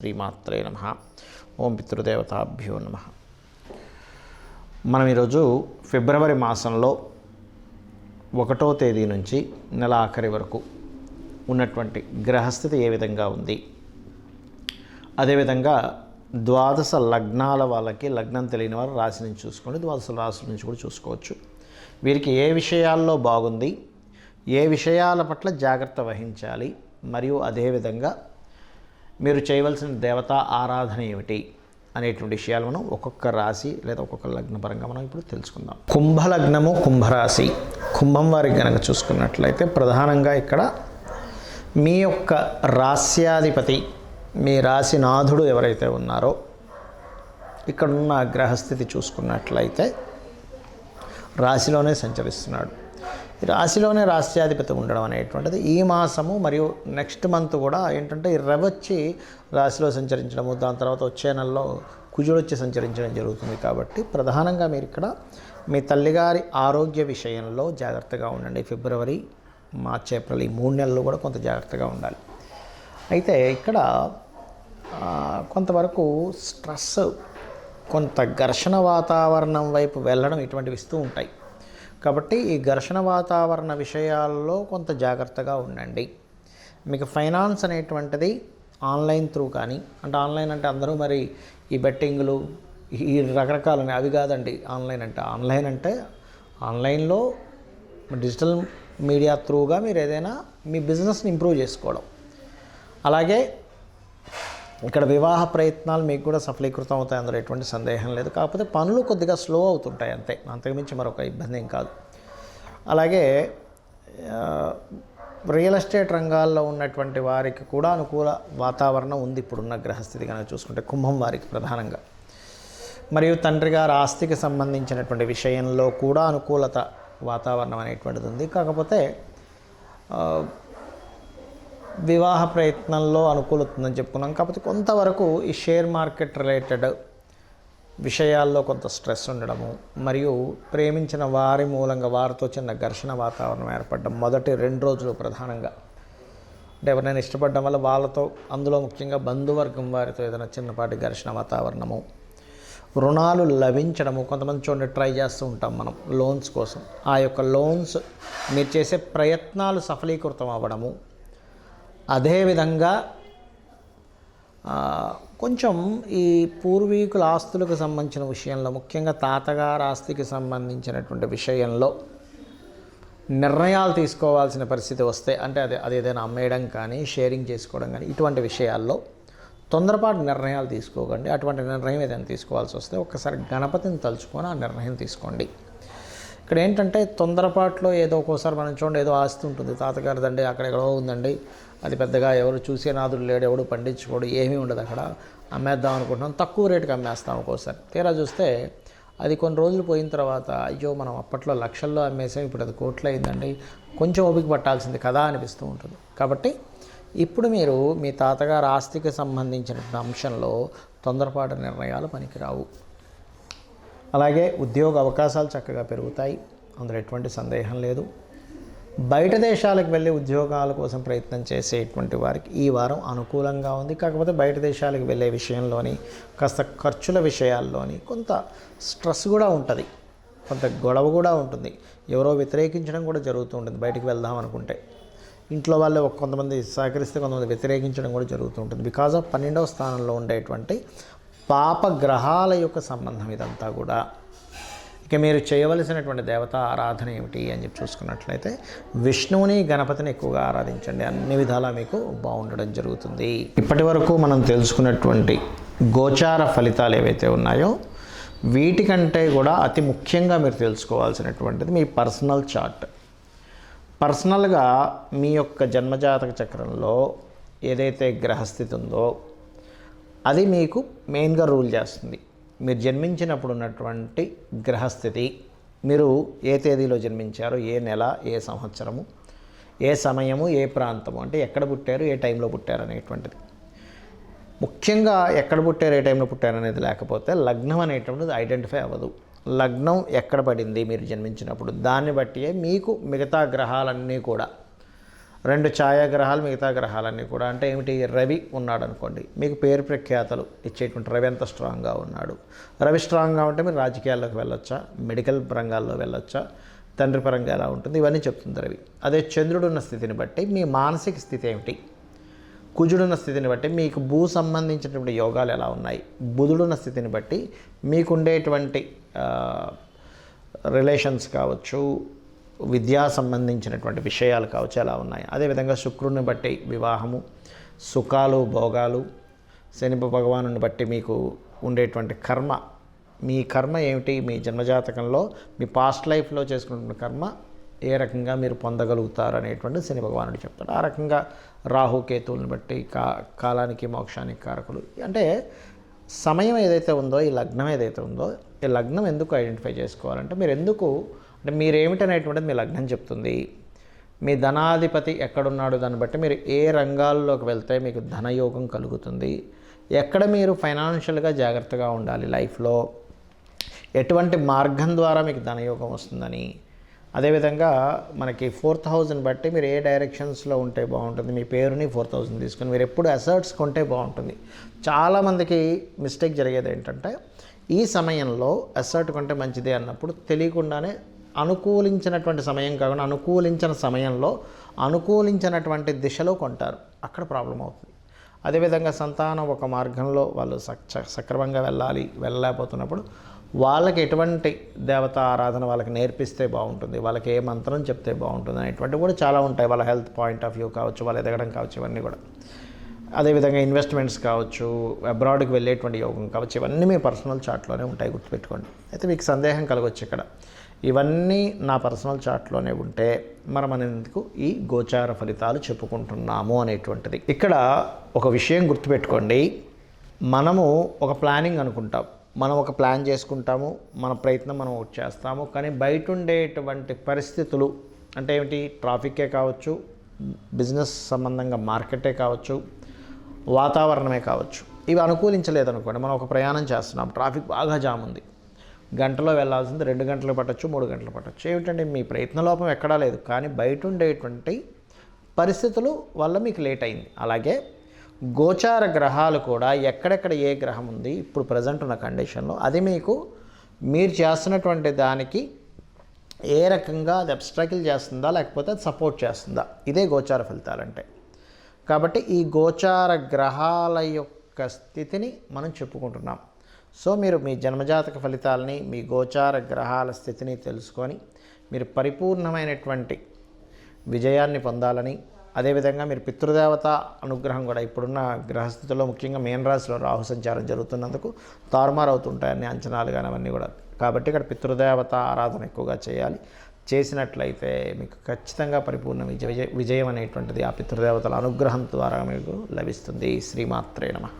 శ్రీమాత్రే నమః. ఓం పితృదేవతాభ్యో నమః. మనం ఈరోజు ఫిబ్రవరి మాసంలో 1వ తేదీ నుంచి నెల ఆఖరి వరకు ఉన్నటువంటి గ్రహస్థితి ఏ విధంగా ఉంది, అదేవిధంగా ద్వాదశ లగ్నాల వాళ్ళకి లగ్నం తెలియని వారు రాశి నుంచి చూసుకోండి, ద్వాదశ రాశుల నుంచి కూడా చూసుకోవచ్చు. వీరికి ఏ విషయాల్లో బాగుంది, ఏ విషయాల పట్ల జాగ్రత్త వహించాలి, మరియు అదేవిధంగా మీరు చేయవలసిన దేవతా ఆరాధన ఏమిటి అనేటువంటి విషయాలు మనం ఒక్కొక్క రాశి లేదా ఒక్కొక్క లగ్న పరంగా మనం ఇప్పుడు తెలుసుకుందాం. కుంభలగ్నము, కుంభరాశి. కుంభం వారికి కనుక చూసుకున్నట్లయితే ప్రధానంగా ఇక్కడ మీ యొక్క రాశ్యాధిపతి, మీ రాశినాథుడు ఎవరైతే ఉన్నారో ఇక్కడున్న గ్రహస్థితి చూసుకున్నట్లయితే రాశిలోనే సంచరిస్తున్నాడు. ఈ రాశిలోనే రాశ్యాధిపతి ఉండడం అనేటువంటిది ఈ మాసము మరియు నెక్స్ట్ మంత్ కూడా ఏంటంటే ఈ రవి వచ్చి రాశిలో సంచరించడము, దాని తర్వాత వచ్చే నెలలో కుజుడు వచ్చి సంచరించడం జరుగుతుంది. కాబట్టి ప్రధానంగా మీరు ఇక్కడ మీ తల్లిగారి ఆరోగ్య విషయంలో జాగ్రత్తగా ఉండండి. ఫిబ్రవరి, మార్చి, ఏప్రిల్ ఈ 3 నెలలు కూడా కొంత జాగ్రత్తగా ఉండాలి. అయితే ఇక్కడ కొంతవరకు స్ట్రెస్, కొంత ఘర్షణ వాతావరణం వైపు వెళ్ళడం ఇటువంటివి ఇస్తూ ఉంటాయి. కాబట్టి ఈ ఘర్షణ వాతావరణ విషయాల్లో కొంత జాగ్రత్తగా ఉండండి. మీకు ఫైనాన్స్ అనేటువంటిది ఆన్లైన్ త్రూ కానీ, అంటే ఆన్లైన్ అంటే అందరూ మరి ఈ బెట్టింగ్లు ఈ రకరకాలని అవి కాదండి. ఆన్లైన్ అంటే ఆన్లైన్లో డిజిటల్ మీడియా త్రూగా మీరు ఏదైనా మీ బిజినెస్ని ఇంప్రూవ్ చేసుకోవడం. అలాగే ఇక్కడ వివాహ ప్రయత్నాలు మీకు కూడా సఫలీకృతం అవుతాయి, అందులో ఎటువంటి సందేహం లేదు. కాకపోతే పనులు కొద్దిగా స్లో అవుతుంటాయి అంతే, అంతకుమించి మరొక ఇబ్బంది ఏం కాదు. అలాగే రియల్ ఎస్టేట్ రంగాల్లో ఉన్నటువంటి వారికి కూడా అనుకూల వాతావరణం ఉంది ఇప్పుడున్న గ్రహస్థితి కనుక చూసుకుంటే కుంభం వారికి ప్రధానంగా. మరియు తండ్రి గారి ఆస్తికి సంబంధించినటువంటి విషయంలో కూడా అనుకూలత వాతావరణం అనేటువంటిది ఉంది. కాకపోతే వివాహ ప్రయత్నంలో అనుకూలత ఉందని చెప్పుకున్నాం. కాకపోతే కొంతవరకు ఈ షేర్ మార్కెట్ రిలేటెడ్ విషయాల్లో కొంత స్ట్రెస్ ఉండడము, మరియు ప్రేమించిన వారి మూలంగా వారితో చిన్న ఘర్షణ వాతావరణం ఏర్పడడం మొదటి 2 రోజులు ప్రధానంగా. అంటే ఎవరైనా ఇష్టపడడం వల్ల వాళ్ళతో, అందులో ముఖ్యంగా బంధువర్గం వారితో ఏదైనా చిన్నపాటి ఘర్షణ వాతావరణము, రుణాలు లభించడము. కొంతమంది చూడండి ట్రై చేస్తూ ఉంటాం మనం లోన్స్ కోసం, ఆ యొక్క లోన్స్ మీరు చేసే ప్రయత్నాలు సఫలీకృతం అవ్వడము. అదేవిధంగా కొంచెం ఈ పూర్వీకుల ఆస్తులకు సంబంధించిన విషయంలో, ముఖ్యంగా తాతగారి ఆస్తికి సంబంధించినటువంటి విషయంలో నిర్ణయాలు తీసుకోవాల్సిన పరిస్థితి వస్తే, అంటే అది ఏదైనా అమ్మేయడం కానీ, షేరింగ్ చేసుకోవడం కానీ, ఇటువంటి విషయాల్లో తొందరపాటు నిర్ణయాలు తీసుకోకండి. అటువంటి నిర్ణయం ఏదైనా తీసుకోవాల్సి వస్తే ఒక్కసారి గణపతిని తలుచుకొని ఆ నిర్ణయం తీసుకోండి. ఇక్కడ ఏంటంటే తొందరపాటులో ఏదో ఒక్కోసారి మనం చూడండి, ఏదో ఆస్తి ఉంటుంది తాతగారిదండి, అక్కడెక్కడో ఉందండి, అది పెద్దగా ఎవరు చూసే నాదుడు లేడు, ఎవడు పండించుకోడు, ఏమీ ఉండదు, అక్కడ అమ్మేద్దాం అనుకుంటున్నాం, తక్కువ రేటుకి అమ్మేస్తాం. ఒక్కోసారి తీరా చూస్తే అది కొన్ని రోజులు పోయిన తర్వాత అయ్యో మనం అప్పట్లో లక్షల్లో అమ్మేసాం, ఇప్పుడు అది కోట్లు అయిందండి, కొంచెం ఓపిక పట్టాల్సింది కదా అనిపిస్తూ ఉంటుంది. కాబట్టి ఇప్పుడు మీరు మీ తాతగారి ఆస్తికి సంబంధించినటువంటి అంశంలో తొందరపాటు నిర్ణయాలు పనికిరావు. అలాగే ఉద్యోగ అవకాశాలు చక్కగా పెరుగుతాయి, అందులో ఎటువంటి సందేహం లేదు. బయట దేశాలకు వెళ్ళి ఉద్యోగాల కోసం ప్రయత్నం చేసేటువంటి వారికి ఈ వారం అనుకూలంగా ఉంది. కాకపోతే బయట దేశాలకు వెళ్ళే విషయంలోని కాస్త ఖర్చుల విషయాల్లోని కొంత స్ట్రెస్ కూడా ఉంటుంది, కొంత గొడవ కూడా ఉంటుంది, ఎవరో వ్యతిరేకించడం కూడా జరుగుతూ ఉంటుంది. బయటికి వెళ్దాం అనుకుంటే ఇంట్లో వాళ్ళే కొంతమంది సహకరిస్తే కొంతమంది వ్యతిరేకించడం కూడా జరుగుతూ ఉంటుంది. బికాజ్ ఆఫ్ 12వ స్థానంలో ఉండేటువంటి పాపగ్రహాల యొక్క సంబంధం ఇదంతా కూడా. ఇక మీరు చేయవలసినటువంటి దేవతా ఆరాధన ఏమిటి అని చెప్పి చూసుకున్నట్లయితే విష్ణువుని, గణపతిని ఎక్కువగా ఆరాధించండి. అన్ని విధాలా మీకు బాగుండడం జరుగుతుంది. ఇప్పటి వరకు మనం తెలుసుకున్నటువంటి గోచార ఫలితాలు ఏవైతే ఉన్నాయో వీటికంటే కూడా అతి ముఖ్యంగా మీరు తెలుసుకోవాల్సినటువంటిది మీ పర్సనల్ చార్ట్. పర్సనల్గా మీ యొక్క జన్మజాతక చక్రంలో ఏదైతే గ్రహస్థితి ఉందో అది మీకు మెయిన్గా రూల్ చేస్తుంది. మీరు జన్మించినప్పుడు ఉన్నటువంటి గ్రహస్థితి, మీరు ఏ తేదీలో జన్మించారో, ఏ నెల, ఏ సంవత్సరము, ఏ సమయము, ఏ ప్రాంతము, అంటే ఎక్కడ పుట్టారు, ఏ టైంలో పుట్టారు అనేటువంటిది. ముఖ్యంగా ఎక్కడ పుట్టారు, ఏ టైంలో పుట్టారు అనేది లేకపోతే లగ్నం అనేటువంటిది ఐడెంటిఫై అవ్వదు. లగ్నం ఎక్కడ పడింది మీరు జన్మించినప్పుడు, దాన్ని బట్టియే మీకు మిగతా గ్రహాలన్నీ కూడా 2 ఛాయాగ్రహాలు మిగతా గ్రహాలన్నీ కూడా అంటే ఏమిటి, రవి ఉన్నాడు అనుకోండి, మీకు పేరు ప్రఖ్యాతలు ఇచ్చేటువంటి రవి ఎంత స్ట్రాంగ్గా ఉన్నాడు. రవి స్ట్రాంగ్గా ఉంటే మీరు రాజకీయాల్లోకి వెళ్ళొచ్చా, మెడికల్ రంగాల్లో వెళ్ళొచ్చా, తండ్రి పరంగా ఎలా ఉంటుంది, ఇవన్నీ చెప్తుంది రవి. అదే చంద్రుడున్న స్థితిని బట్టి మీ మానసిక స్థితి ఏమిటి, కుజుడున్న స్థితిని బట్టి మీకు భూ సంబంధించినటువంటి యోగాలు ఎలా ఉన్నాయి, బుధుడున్న స్థితిని బట్టి మీకు ఉండేటువంటి రిలేషన్స్ కావచ్చు, విద్యా సంబంధించినటువంటి విషయాలు కావచ్చు ఎలా ఉన్నాయి. అదేవిధంగా శుక్రుడిని బట్టి వివాహము, సుఖాలు, భోగాలు, శని భగవానుని బట్టి మీకు ఉండేటువంటి కర్మ, మీ కర్మ ఏమిటి, మీ జన్మజాతకంలో మీ పాస్ట్ లైఫ్లో చేసుకున్న కర్మ ఏ రకంగా మీరు పొందగలుగుతారు అనేటువంటి శని భగవానుడు చెప్తాడు. ఆ రకంగా రాహుకేతువులను బట్టి కాలానికి మోక్షానికి కారకులు. అంటే సమయం ఏదైతే ఉందో, ఈ లగ్నం ఏదైతే ఉందో, ఈ లగ్నం ఎందుకు ఐడెంటిఫై చేసుకోవాలంటే మీరు ఎందుకు అంటే మీరేమిటనేటువంటిది మీ లగ్నం చెప్తుంది. మీ ధనాధిపతి ఎక్కడున్నాడు దాన్ని బట్టి మీరు ఏ రంగాల్లోకి వెళ్తే మీకు ధనయోగం కలుగుతుంది, ఎక్కడ మీరు ఫైనాన్షియల్గా జాగ్రత్తగా ఉండాలి లైఫ్లో, ఎటువంటి మార్గం ద్వారా మీకు ధనయోగం వస్తుందని. అదేవిధంగా మనకి 4th హౌస్ని బట్టి మీరు ఏ డైరెక్షన్స్లో ఉంటే బాగుంటుంది, మీ పేరుని 4th హౌస్ని తీసుకొని మీరు ఎప్పుడు అసర్ట్స్ కొంటే బాగుంటుంది. చాలామందికి మిస్టేక్ జరిగేది ఏంటంటే ఈ సమయంలో అసర్ట్ కొంటే మంచిదే అన్నప్పుడు తెలియకుండానే అనుకూలించినటువంటి సమయం కాకుండా అనుకూలించిన సమయంలో అనుకూలించినటువంటి దిశలో కొంటారు, అక్కడ ప్రాబ్లం అవుతుంది. అదేవిధంగా సంతానం ఒక మార్గంలో వాళ్ళు సక్రమంగా వెళ్ళలేకపోతున్నప్పుడు వాళ్ళకి ఎటువంటి దేవతా ఆరాధన వాళ్ళకి నేర్పిస్తే బాగుంటుంది, వాళ్ళకి ఏ మంత్రం చెప్తే బాగుంటుంది అనేటువంటివి కూడా చాలా ఉంటాయి. వాళ్ళ హెల్త్ పాయింట్ ఆఫ్ వ్యూ కావచ్చు, వాళ్ళు ఎదగడం కావచ్చు, ఇవన్నీ కూడా. అదేవిధంగా ఇన్వెస్ట్మెంట్స్ కావచ్చు, అబ్రాడ్కి వెళ్ళేటువంటి యోగం కావచ్చు, ఇవన్నీ మీ పర్సనల్ చార్ట్లోనే ఉంటాయి, గుర్తుపెట్టుకోండి. అయితే మీకు సందేహం కలగవచ్చు ఇక్కడ, ఇవన్నీ నా పర్సనల్ చార్ట్లోనే ఉంటే మనం ఎందుకు ఈ గోచార ఫలితాలు చెప్పుకుంటున్నాము అనేటువంటిది. ఇక్కడ ఒక విషయం గుర్తుపెట్టుకోండి, మనము ఒక ప్లానింగ్ అనుకుంటాం, మనం ఒక ప్లాన్ చేసుకుంటాము, మన ప్రయత్నం మనం ఒకటి చేస్తాము, కానీ బయట ఉండేటువంటి పరిస్థితులు అంటే ఏమిటి, ట్రాఫిక్కే కావచ్చు, బిజినెస్ సంబంధంగా మార్కెటే కావచ్చు, వాతావరణమే కావచ్చు, ఇవి అనుకూలించలేదనుకోండి. మనం ఒక ప్రయాణం చేస్తున్నాం, ట్రాఫిక్ బాగా జామ్ ఉంది, గంటలో వెళ్ళాల్సింది 2 గంటలు పట్టచ్చు, 3 గంటలు పట్టచ్చు. ఏమిటంటే మీ ప్రయత్న లోపం ఎక్కడా లేదు, కానీ బయట ఉండేటువంటి పరిస్థితులు వల్ల మీకు లేట్ అయింది. అలాగే గోచార గ్రహాలు కూడా ఎక్కడెక్కడ ఏ గ్రహం ఉంది ఇప్పుడు ప్రజెంట్ ఉన్న కండిషన్లో అది మీకు మీరు చేస్తున్నటువంటి దానికి ఏ రకంగా అది అబ్స్ట్రకిల్ చేస్తుందా లేకపోతే అది సపోర్ట్ చేస్తుందా, ఇదే గోచార ఫలితాలంటే. కాబట్టి ఈ గోచార గ్రహాల యొక్క స్థితిని మనం చెప్పుకుంటున్నాం. సో మీరు మీ జన్మజాతక ఫలితాలని, మీ గోచార గ్రహాల స్థితిని తెలుసుకొని మీరు పరిపూర్ణమైనటువంటి విజయాన్ని పొందాలని, అదేవిధంగా మీరు పితృదేవత అనుగ్రహం కూడా ఇప్పుడున్న గ్రహస్థితిలో ముఖ్యంగా మీనరాశిలో రాహు సంచారం జరుగుతున్నందుకు తారుమారు అవుతుంటాయని అంచనాలు కానీ అవన్నీ కూడా. కాబట్టి ఇక్కడ పితృదేవత ఆరాధన ఎక్కువగా చేయాలి. చేసినట్లయితే మీకు ఖచ్చితంగా పరిపూర్ణ విజయం అనేటువంటిది ఆ పితృదేవతల అనుగ్రహం ద్వారా మీకు లభిస్తుంది. శ్రీమాత్రే నమః.